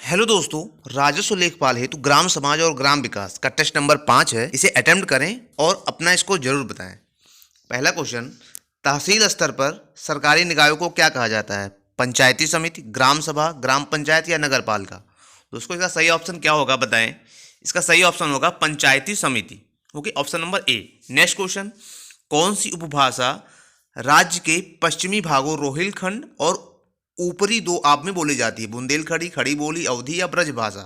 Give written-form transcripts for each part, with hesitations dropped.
Hello दोस्तों, राजस्व लेखपाल हेतु ग्राम समाज और ग्राम विकास का टेस्ट नंबर 5 है। इसे अटेम्प्ट करें और अपना स्कोर जरूर बताएं। पहला क्वेश्चन, तहसील स्तर पर सरकारी निकायों को क्या कहा जाता है? पंचायती समिति, ग्राम सभा, ग्राम पंचायत या नगर पालिका? दोस्तों इसका सही ऑप्शन क्या होगा बताएं। इसका सही ऑप्शन होगा पंचायती समिति। Okay, option number A. Next question, कौन सी उपभाषा राज्य के पश्चिमी भागों रोहिलखंड और ऊपरी दो आप में बोली जाती है? बुंदेलखंडी, खड़ी बोली, अवधी या ब्रज भाषा?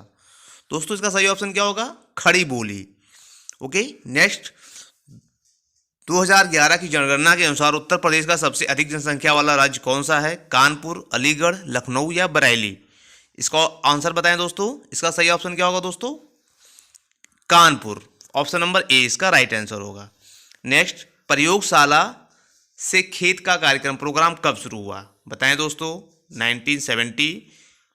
दोस्तों इसका सही ऑप्शन क्या होगा? खड़ी बोली। ओके, नेक्स्ट, 2011 की जनगणना के अनुसार उत्तर प्रदेश का सबसे अधिक जनसंख्या वाला राज्य कौन सा है? कानपुर, अलीगढ़, लखनऊ या बरेली? इसका आंसर बताएं दोस्तों। इसका सही ऑप्शन क्या होगा दोस्तों? कानपुर। ऑप्शन नंबर ए इसका राइट आंसर होगा। नेक्स्ट, प्रयोगशाला से खेत का कार्यक्रम प्रोग्राम कब शुरू हुआ? बताएं दोस्तों। 1970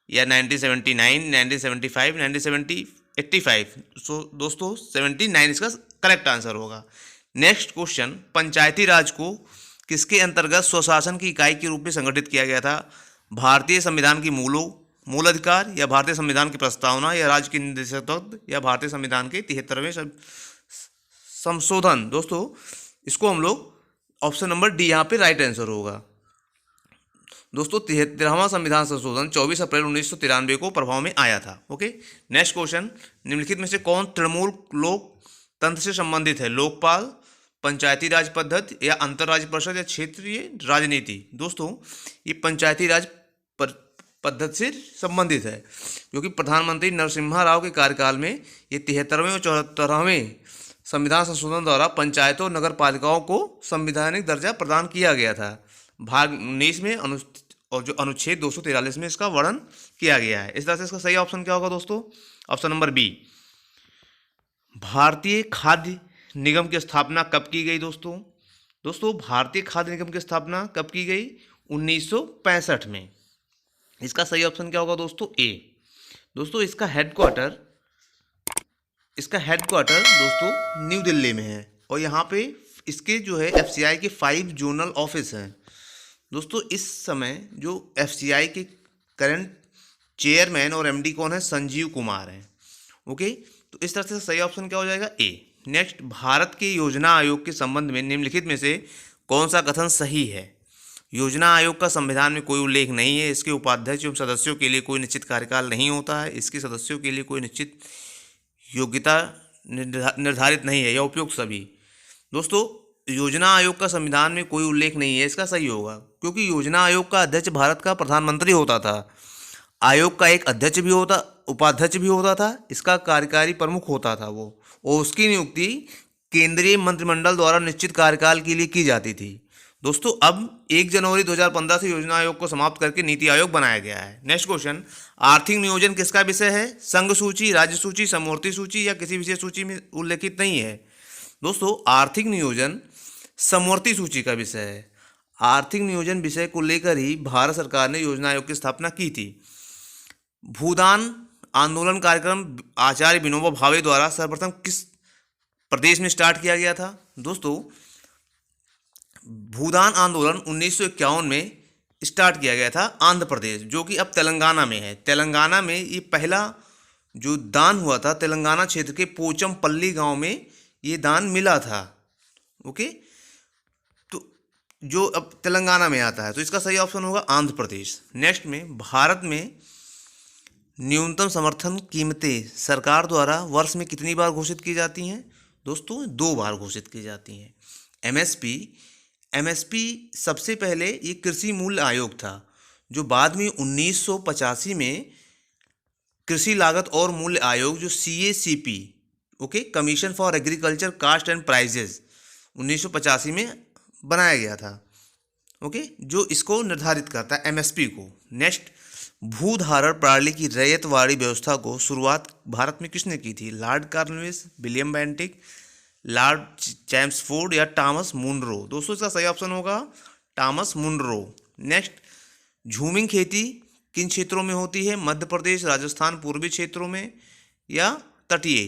या 1979, 1975, 1985? सो दोस्तों 79 इसका करेक्ट आंसर होगा। नेक्स्ट क्वेश्चन, पंचायती राज को किसके अंतर्गत स्वशासन की इकाई के रूप में संगठित किया गया था? भारतीय संविधान की मूल अधिकार या भारतीय संविधान की प्रस्तावना या राज्य के निर्देशक तत्व या भारतीय संविधान के 73वें संशोधन? दोस्तों इसको हम लोग ऑप्शन नंबर डी यहाँ पे राइट आंसर होगा। दोस्तों 73वां संविधान संशोधन 24 अप्रैल 1993 को प्रभाव में आया था। ओके, नेक्स्ट क्वेश्चन, निम्नलिखित में से कौन तृणमूल लोकतंत्र से संबंधित है? लोकपाल, पंचायती राज पद्धति या अंतर्राज्य परिषद या क्षेत्रीय राजनीति? दोस्तों ये पंचायती राज पद्धति से संबंधित है, क्योंकि प्रधानमंत्री नरसिम्हा राव के कार्यकाल में ये 73वें और 74वें संविधान संशोधन द्वारा पंचायतों और नगर पालिकाओं को संवैधानिक दर्जा प्रदान किया गया था। भाग 19 में और जो अनुच्छेद 243 में इसका वर्णन किया गया है। इस तरह से इसका सही ऑप्शन क्या होगा दोस्तों? Option number B. भारतीय खाद्य निगम की स्थापना कब की गई दोस्तों? दोस्तों भारतीय खाद्य निगम की स्थापना कब की गई? 1965 में। इसका सही ऑप्शन क्या होगा दोस्तों? ए। दोस्तों इसका हेडक्वार्टर दोस्तों न्यू दिल्ली में है और यहाँ पे इसके जो है एफसीआई के 5 जोनल ऑफिस हैं। दोस्तों इस समय जो एफसीआई के करंट चेयरमैन और एमडी कौन है? संजीव कुमार हैं। ओके, तो इस तरह से सही ऑप्शन क्या हो जाएगा? ए। नेक्स्ट, भारत के योजना आयोग के संबंध में निम्नलिखित में से कौन सा कथन सही है? योजना आयोग का संविधान में कोई उल्लेख नहीं है। इसके उपाध्यक्ष एवं सदस्यों के लिए कोई निश्चित कार्यकाल नहीं होता है। इसके सदस्यों के लिए कोई निश्चित योग्यता निर्धारित नहीं है या उपयुक्त सभी। दोस्तों योजना आयोग का संविधान में कोई उल्लेख नहीं है, इसका सही होगा, क्योंकि योजना आयोग का अध्यक्ष भारत का प्रधानमंत्री होता था। आयोग का एक अध्यक्ष भी होता, उपाध्यक्ष भी होता था, इसका कार्यकारी प्रमुख होता था वो, और उसकी नियुक्ति केंद्रीय मंत्रिमंडल द्वारा निश्चित कार्यकाल के लिए की जाती थी। दोस्तों अब 1 जनवरी 2015 से योजना आयोग को समाप्त करके नीति आयोग बनाया गया है। नेक्स्ट क्वेश्चन, आर्थिक नियोजन किसका विषय है? संघ सूची, राज्य सूची, समवर्ती सूची या किसी विशेष सूची में उल्लेखित नहीं है? दोस्तों आर्थिक नियोजन समवर्ती सूची का विषय है। आर्थिक नियोजन विषय को लेकर ही भारत सरकार ने योजना आयोग की स्थापना की थी। भूदान आंदोलन कार्यक्रम आचार्य विनोबा भावे द्वारा सर्वप्रथम किस प्रदेश में स्टार्ट किया गया था? दोस्तों भूदान आंदोलन 1951 में स्टार्ट किया गया था आंध्र प्रदेश, जो कि अब तेलंगाना में है। तेलंगाना में ये पहला जो दान हुआ था, तेलंगाना क्षेत्र के पोचमपल्ली गांव में ये दान मिला था। ओके, तो जो अब तेलंगाना में आता है, तो इसका सही ऑप्शन होगा आंध्र प्रदेश। नेक्स्ट में, भारत में न्यूनतम समर्थन कीमतें सरकार द्वारा वर्ष में कितनी बार घोषित की जाती हैं? दोस्तों 2 बार घोषित की जाती हैं। एमएसपी सबसे पहले ये कृषि मूल्य आयोग था, जो बाद में 1985 में कृषि लागत और मूल्य आयोग, जो CACP, okay, commission for agriculture cost and prices, 1985 में बनाया गया था। ओके, जो इसको निर्धारित करता है एमएसपी को। नेक्स्ट, भूधारण प्रणाली की रैयतवाड़ी व्यवस्था को शुरुआत भारत में किसने की थी? Lord Cornwallis, William Bentinck, Lord Chelmsford या टॉमस मुनरो? दोस्तों इसका सही ऑप्शन होगा टॉमस मुनरो। नेक्स्ट, झूमिंग खेती किन क्षेत्रों में होती है? मध्य प्रदेश, राजस्थान, पूर्वी क्षेत्रों में या तटीय?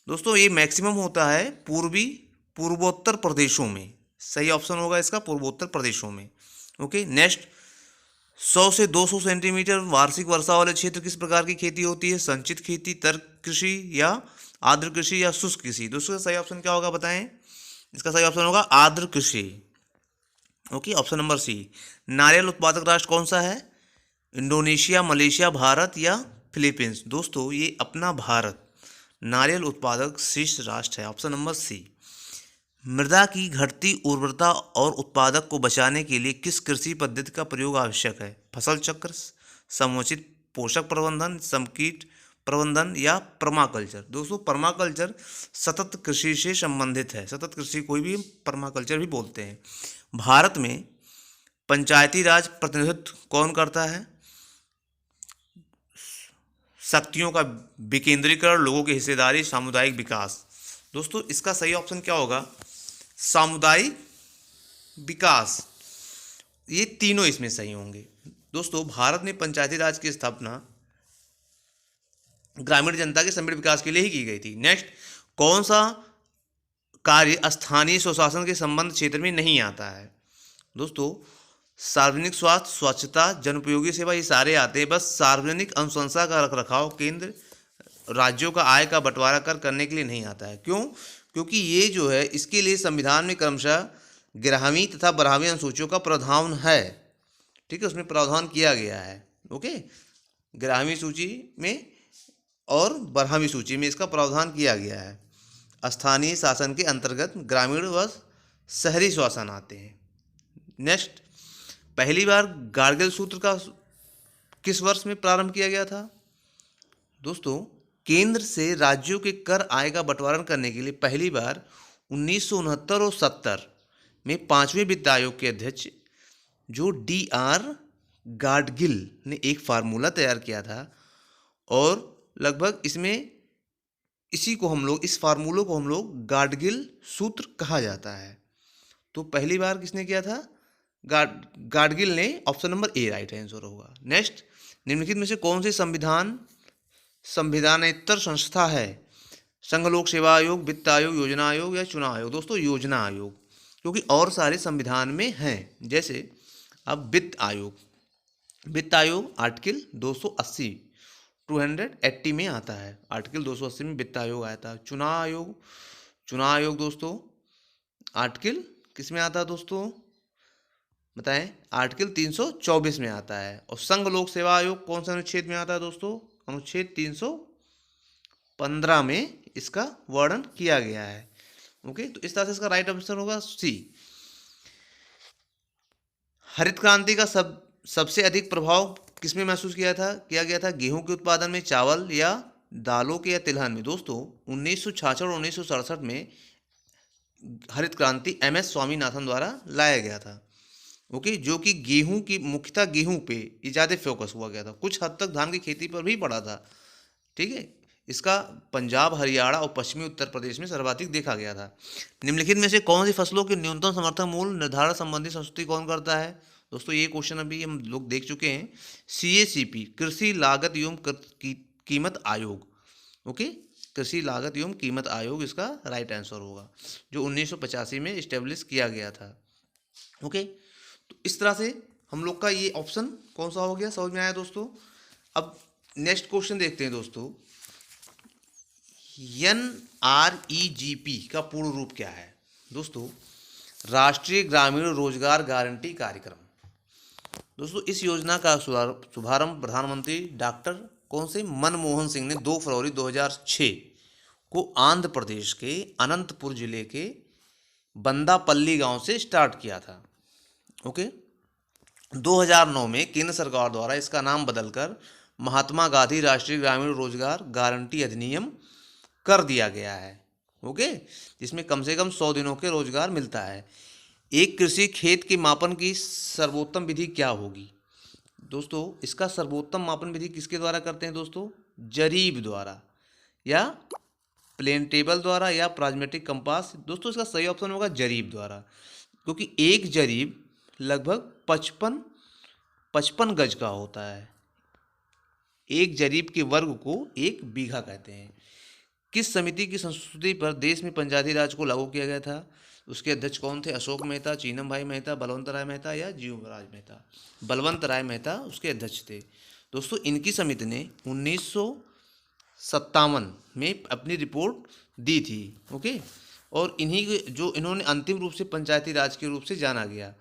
दोस्तों ये मैक्सिमम होता है पूर्वोत्तर प्रदेशों में। सही ऑप्शन होगा इसका पूर्वोत्तर प्रदेशों में। ओके, नेक्स्ट, 100 से 200 सेंटीमीटर वार्षिक वर्षा वाले क्षेत्र किस प्रकार की खेती होती है? संचित खेती, तर्क कृषि या आर्द्र कृषि या शुष्क कृषि? दोस्तों सही ऑप्शन क्या होगा बताएं? इसका सही ऑप्शन होगा आर्द्र कृषि। Okay, option number C. नारियल उत्पादक राष्ट्र कौन सा है? इंडोनेशिया, मलेशिया, भारत या फिलीपींस? दोस्तों ये अपना भारत नारियल उत्पादक शीर्ष राष्ट्र है, ऑप्शन नंबर सी। मृदा की घटती उर्वरता और उत्पादक को बचाने के लिए किस कृषि पद्धति का प्रयोग आवश्यक है? फसल चक्र, समुचित पोषक प्रबंधन, समकीट प्रबंधन या पर्माकल्चर? दोस्तों पर्माकल्चर सतत कृषि से संबंधित है। सतत कृषि कोई भी पर्माकल्चर भी बोलते हैं। भारत में पंचायती राज प्रतिनिधित्व कौन करता है? शक्तियों का विकेंद्रीकरण, लोगों की हिस्सेदारी, सामुदायिक विकास? दोस्तों इसका सही ऑप्शन क्या होगा? सामुदायिक विकास। ये तीनों इसमें सही होंगे। दोस्तों भारत में पंचायती राज की स्थापना ग्रामीण जनता के समृद्ध विकास के लिए ही की गई थी। नेक्स्ट, कौन सा कार्य स्थानीय स्वशासन के संबंध क्षेत्र में नहीं आता है? दोस्तों सार्वजनिक स्वास्थ्य, स्वच्छता, जनोपयोगी सेवा ये सारे आते हैं। बस सार्वजनिक अनुशंसा का रखरखाव केंद्र राज्यों का आय का बंटवारा करने के लिए नहीं आता है। क्यों? क्योंकि ये जो है इसके लिए संविधान में क्रमशः 11वीं तथा 12वीं अनुसूचियों का प्रावधान है। ठीक है, उसमें प्रावधान किया गया है। ओके, 11वीं सूची में और 12वीं सूची में इसका प्रावधान किया गया है। स्थानीय शासन के अंतर्गत ग्रामीण व शहरी शासन आते हैं। नेक्स्ट, पहली बार गार्गिल सूत्र का किस वर्ष में प्रारंभ किया गया था? दोस्तों केंद्र से राज्यों के कर आय का बंटवारा करने के लिए पहली बार 1969 और 70 में 5वें वित्त आयोग के अध्यक्ष जो DR गाडगिल ने एक फार्मूला तैयार किया था और लगभग इसमें इस फार्मूलों को हम लोग गाडगिल सूत्र कहा जाता है। तो पहली बार किसने किया था? गाडगिल ने। Option number A right answer होगा। नेक्स्ट, निम्नलिखित में से कौन सी संविधानेतर संस्था है? संघ लोक सेवा आयोग, वित्त आयोग, योजना आयोग या चुनाव आयोग? दोस्तों योजना आयोग, क्योंकि और सारे संविधान में हैं। जैसे अब वित्त आयोग आर्टिकल 280 में आता है। आर्टिकल 280 में वित्त आयोग आया था। चुनाव आयोग दोस्तों आर्टिकल किस में आता है दोस्तों बताएं? आर्टिकल 324 में आता है। और संघ लोक सेवा आयोग कौन सा अनुच्छेद में आता है दोस्तों? अनुच्छेद 315 में इसका वर्णन किया गया है। ओके, तो इस तरह से इसका राइट आंसर होगा सी। हरित क्रांति का सबसे अधिक प्रभाव किसमें महसूस किया गया था? गेहूं के उत्पादन में, चावल या दालों के या तिलहन में? दोस्तों 1966 और 1967 में हरित क्रांति MS स्वामीनाथन द्वारा लाया गया था। ओके, जो कि गेहूं की मुख्यतः गेहूं पे ज़्यादा फोकस हुआ गया था। कुछ हद तक धान की खेती पर भी पड़ा था। ठीक है, इसका पंजाब, हरियाणा और पश्चिमी उत्तर प्रदेश में सर्वाधिक देखा गया था। निम्नलिखित में से कौन सी फसलों के न्यूनतम समर्थन मूल्य निर्धारण संबंधी संस्तुति कौन करता है? दोस्तों ये क्वेश्चन अभी हम लोग देख चुके हैं। CACP कृषि लागत एवं कीमत आयोग। ओके, कृषि लागत एवं कीमत आयोग इसका राइट आंसर होगा, जो 1985 में इस्टेब्लिश किया गया था। ओके, तो इस तरह से हम लोग का ये ऑप्शन कौन सा हो गया, समझ में आया दोस्तों? अब नेक्स्ट क्वेश्चन देखते हैं दोस्तों। NREGP का पूर्ण रूप क्या है? दोस्तों राष्ट्रीय ग्रामीण रोजगार गारंटी कार्यक्रम। दोस्तों इस योजना का शुभारंभ प्रधानमंत्री डॉक्टर कौन से मनमोहन सिंह ने 2 फरवरी 2006 को आंध्र प्रदेश के अनंतपुर जिले के बंदापल्ली गांव से स्टार्ट किया था। ओके, 2009 में केंद्र सरकार द्वारा इसका नाम बदलकर महात्मा गांधी राष्ट्रीय ग्रामीण रोजगार गारंटी अधिनियम कर दिया गया है। ओके, जिसमें कम से कम 100 दिनों के रोजगार मिलता है। एक कृषि खेत के मापन की सर्वोत्तम विधि क्या होगी? दोस्तों इसका सर्वोत्तम मापन विधि किसके द्वारा करते हैं दोस्तों? जरीब द्वारा या प्लेन टेबल द्वारा या प्राग्मेटिक कंपास? दोस्तों इसका सही ऑप्शन होगा जरीब द्वारा, क्योंकि एक जरीब लगभग 55 गज का होता है। एक जरीब के वर्ग को 1 बीघा कहते हैं। किस समिति की संस्तुति पर देश में पंचायती राज को लागू किया गया था? उसके अध्यक्ष कौन थे? अशोक मेहता, चीनम भाई मेहता, बलवंत राय मेहता या जीवराज मेहता? बलवंत राय मेहता उसके अध्यक्ष थे। दोस्तों इनकी समिति ने 1957 में अपनी रिपोर्ट दी थी। ओके, और इन्हीं जो इन्होंने अंतिम रूप से पंचायती राज के रूप से जाना गया।